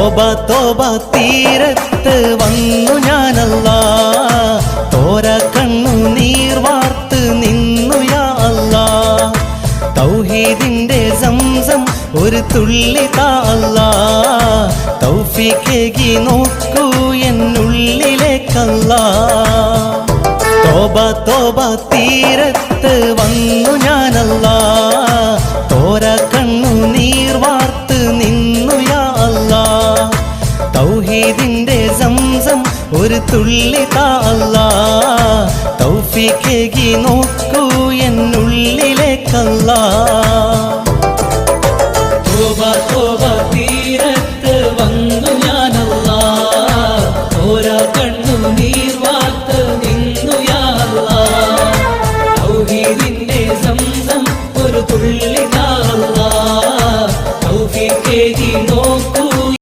തോബ തോബ തീരത്ത് വന്നു ഞാനല്ലാ, തോര കണ്ണു നീർ വാർത്ത് നിന്നു യാ അല്ലാ. തൗഹീദിന്റെ സംസം ഒരു തുള്ളി താ അല്ലാ, തൗഫീഖേകി നോക്കൂ എന്നുള്ളിലേക്കല്ലാ. തോബ തോബ തീരത്ത് വന്നു ഞാനല്ലാ, തോര കണ്ണു നീർ വാർത്ത് നിന്നു യാ അല്ലാ. തൗഹീദിന്റെ സംസം ഒരു തുള്ളി താ അല്ലാ, തൗഫീഖേകി നോക്കൂ എന്നുള്ളിലേക്കല്ലാ.